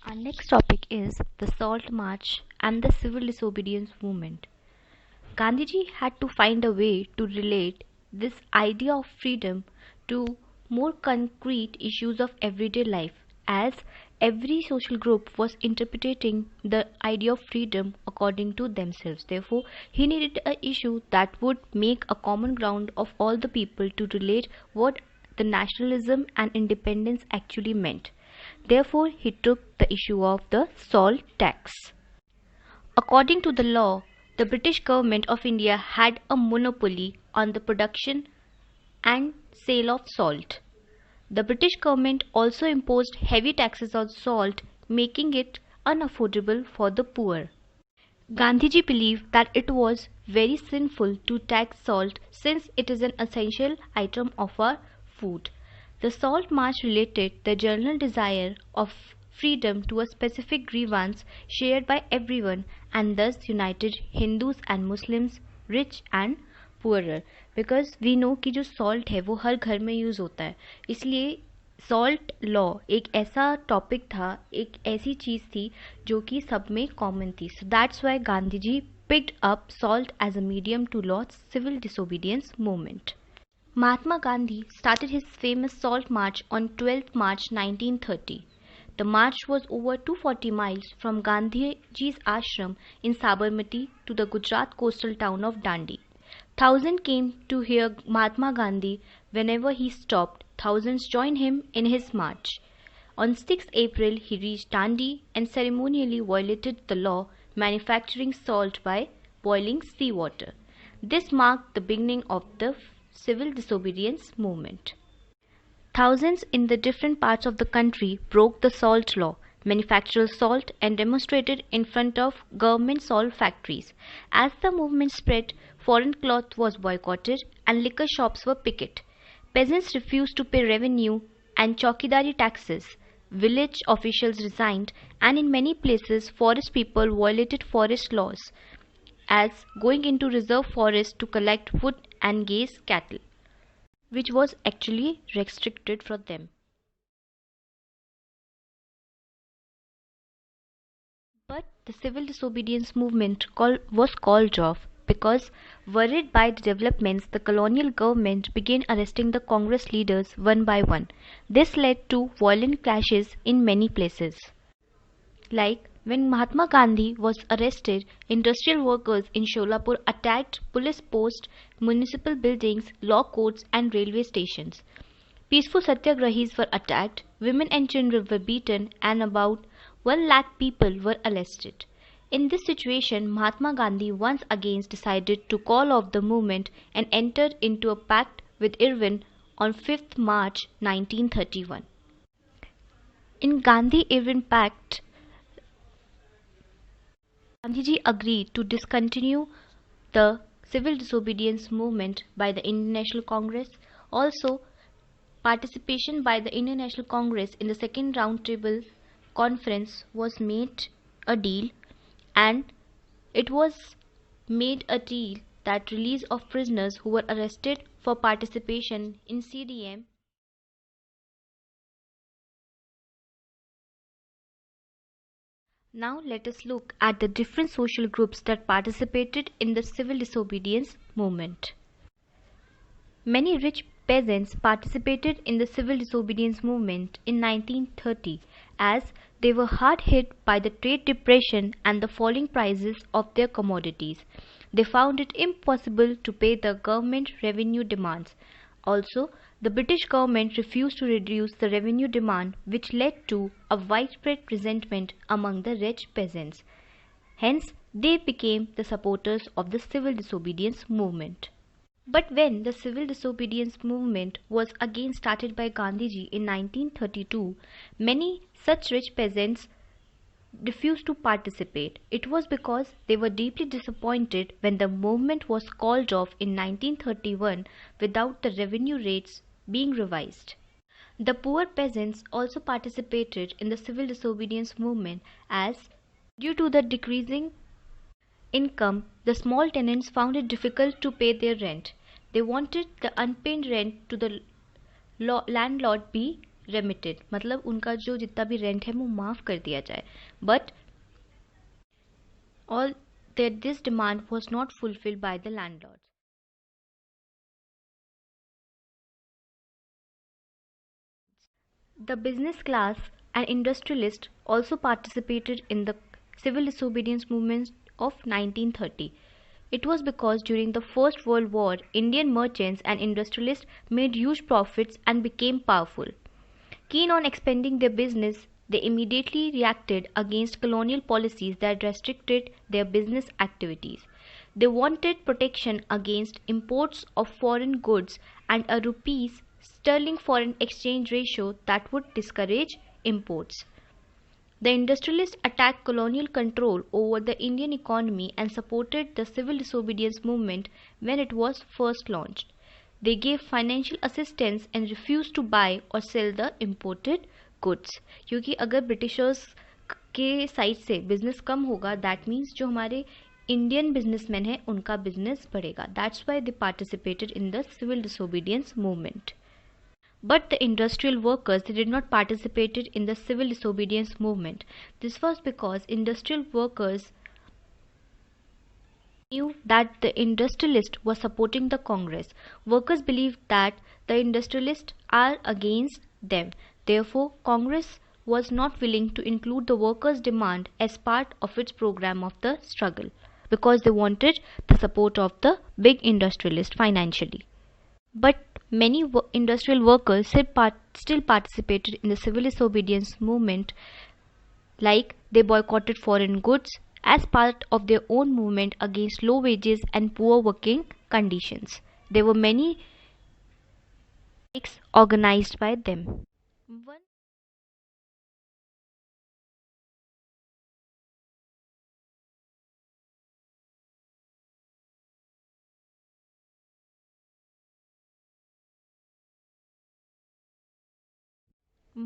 Our next topic is the Salt March and the civil disobedience movement. Gandhiji had to find a way to relate this idea of freedom to more concrete issues of everyday life, as every social group was interpreting the idea of freedom according to themselves. Therefore, he needed an issue that would make a common ground of all the people to relate what the nationalism and independence actually meant. Therefore, he took the issue of the salt tax. According to the law, the British government of India had a monopoly on the production and sale of salt. The British government also imposed heavy taxes on salt, making it unaffordable for the poor. Gandhiji believed that it was very sinful to tax salt since it is an essential item of our food. The Salt March related the general desire of freedom to a specific grievance shared by everyone and thus united Hindus and Muslims, rich and poorer. Because we know कि जो salt है वो हर घर में use होता है, इसलिए salt law एक ऐसा टॉपिक था, एक ऐसी चीज़ थी जो कि सब में कॉमन थी. So that's why Gandhi ji picked up salt as a medium to launch civil disobedience movement. Mahatma Gandhi started his famous Salt March on 12th March 1930. The march was over 240 miles from Gandhiji's ashram in Sabarmati to the Gujarat coastal town of Dandi. Thousands came to hear Mahatma Gandhi. Whenever he stopped, thousands joined him in his march. On 6 April, he reached Dandi and ceremonially violated the law manufacturing salt by boiling seawater. This marked the beginning of the civil disobedience movement. Thousands in the different parts of the country broke the salt law, manufactured salt, and demonstrated in front of government salt factories. As the movement spread, foreign cloth was boycotted and liquor shops were picketed. Peasants refused to pay revenue and chowkidari taxes. Village officials resigned, and in many places, forest people violated forest laws, as going into reserve forest to collect wood and graze cattle, which was actually restricted for them. But the civil disobedience movement was called off because, worried by the developments, the colonial government began arresting the Congress leaders one by one. This led to violent clashes in many places. Like when Mahatma Gandhi was arrested, industrial workers in Sholapur attacked police posts, municipal buildings, law courts, and railway stations. Peaceful satyagrahis were attacked, women and children were beaten, and about 1 lakh people were arrested. In this situation, Mahatma Gandhi once again decided to call off the movement and entered into a pact with Irvin on 5th March 1931. In Gandhi-Irvin Pact, Gandhiji agreed to discontinue the civil disobedience movement by the Indian National Congress. Also, participation by the Indian National Congress in the second round table conference was made a deal, and it was made a deal that release of prisoners who were arrested for participation in CDM. Now let us look at the different social groups that participated in the civil disobedience movement. Many rich peasants participated in the civil disobedience movement in 1930 as they were hard hit by the trade depression and the falling prices of their commodities. They found it impossible to pay the government revenue demands. Also, the British government refused to reduce the revenue demand, which led to a widespread resentment among the rich peasants. Hence, they became the supporters of the civil disobedience movement. But when the civil disobedience movement was again started by Gandhiji in 1932, many such rich peasants refused to participate. It was because they were deeply disappointed when the movement was called off in 1931 without the revenue rates being revised. The poor peasants also participated in the civil disobedience movement as, due to the decreasing income, the small tenants found it difficult to pay their rent. They wanted the unpaid rent to the landlord be remitted, मतलब उनका जो जितना भी rent है वो माफ़ कर दिया जाए. But all that this demand was not fulfilled by the landlords. The business class and industrialists also participated in the civil disobedience movement of 1930. It was because during the First World War, Indian merchants and industrialists made huge profits and became powerful. Keen on expanding their business, they immediately reacted against colonial policies that restricted their business activities. They wanted protection against imports of foreign goods and a rupees sterling foreign exchange ratio that would discourage imports. The industrialists attacked colonial control over the Indian economy and supported the civil disobedience movement when it was first launched. They gave financial assistance and refused to buy or sell the imported goods. क्योंकि अगर Britishers के side से business कम होगा, that means जो हमारे Indian businessman हैं उनका business बढ़ेगा. That's why they participated in the civil disobedience movement. But the industrial workers, they did not participate in the civil disobedience movement. This was because industrial workers knew that the industrialists were supporting the Congress. Workers believed that the industrialists are against them. Therefore, Congress was not willing to include the workers' demand as part of its program of the struggle because they wanted the support of the big industrialists financially. But many industrial workers still participated in the civil disobedience movement, like they boycotted foreign goods as part of their own movement against low wages and poor working conditions. There were many strikes organized by them.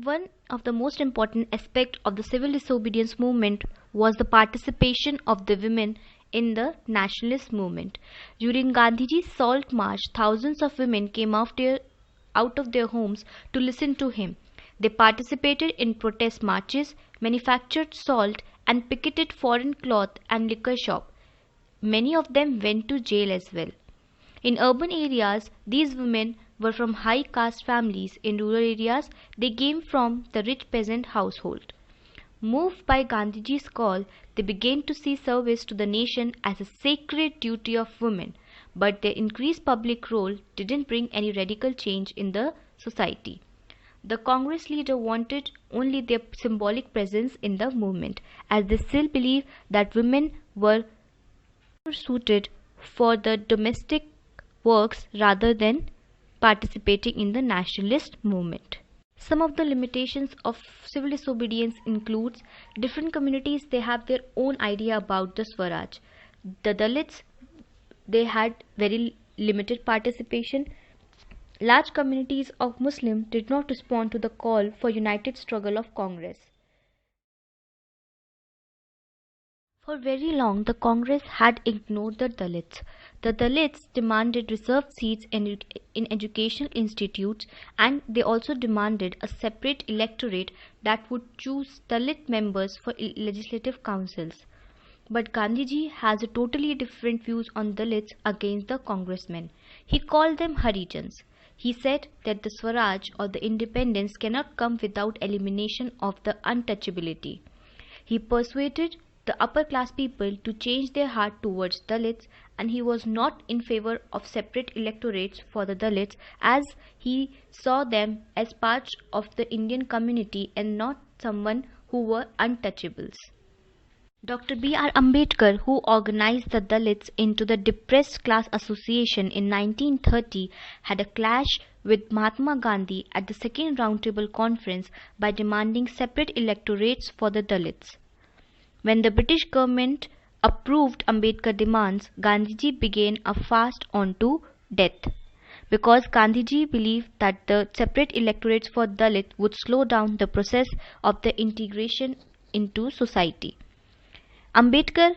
One of the most important aspects of the civil disobedience movement was the participation of the women in the nationalist movement. During Gandhiji's Salt March, thousands of women came out of their homes to listen to him. They participated in protest marches, manufactured salt, and picketed foreign cloth and liquor shops. Many of them went to jail as well. In urban areas, these women were from high caste families. In rural areas, they came from the rich peasant household. Moved by Gandhiji's call, they began to see service to the nation as a sacred duty of women. But their increased public role didn't bring any radical change in the society. The Congress leader wanted only their symbolic presence in the movement, as they still believed that women were suited for the domestic works rather than participating in the nationalist movement. Some of the limitations of civil disobedience includes different communities, they have their own idea about the Swaraj. The Dalits, they had very limited participation. Large communities of Muslims did not respond to the call for united struggle of Congress. For very long, the Congress had ignored the Dalits. The Dalits demanded reserved seats in educational institutes, and they also demanded a separate electorate that would choose Dalit members for legislative councils. But Gandhiji has a totally different views on Dalits against the congressmen. He called them Harijans. He said that the Swaraj or the independence cannot come without elimination of the untouchability. He persuaded the upper class people to change their heart towards Dalits, and he was not in favor of separate electorates for the Dalits, as he saw them as part of the Indian community and not someone who were untouchables. Dr. B.R. Ambedkar, who organized the Dalits into the Depressed Class Association in 1930, had a clash with Mahatma Gandhi at the Second Roundtable Conference by demanding separate electorates for the Dalits. When the British government approved Ambedkar demands, Gandhiji began a fast on to death, because Gandhiji believed that the separate electorates for Dalit would slow down the process of the integration into society. Ambedkar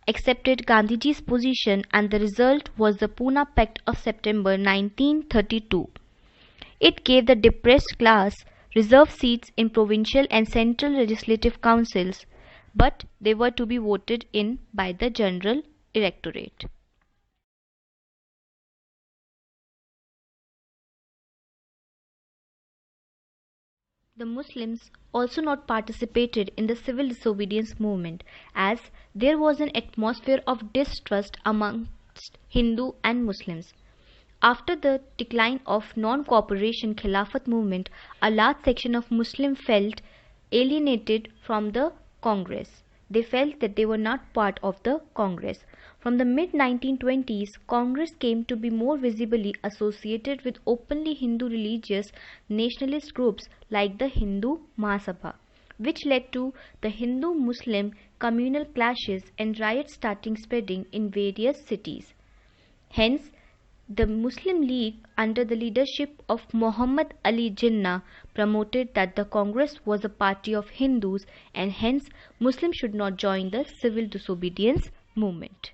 accepted Gandhiji's position, and the result was the Pune Pact of September 1932. It gave the depressed class reserved seats in provincial and central legislative councils, but they were to be voted in by the general electorate. The Muslims also not participated in the civil disobedience movement, as there was an atmosphere of distrust amongst Hindu and Muslims. After the decline of non-cooperation Khilafat movement, a large section of Muslims felt alienated from the Congress. They felt that they were not part of the Congress. From the mid-1920s, Congress came to be more visibly associated with openly Hindu religious nationalist groups like the Hindu Mahasabha, which led to the Hindu-Muslim communal clashes and riots starting spreading in various cities. Hence, the Muslim League, under the leadership of Muhammad Ali Jinnah, promoted that the Congress was a party of Hindus and hence Muslims should not join the civil disobedience movement.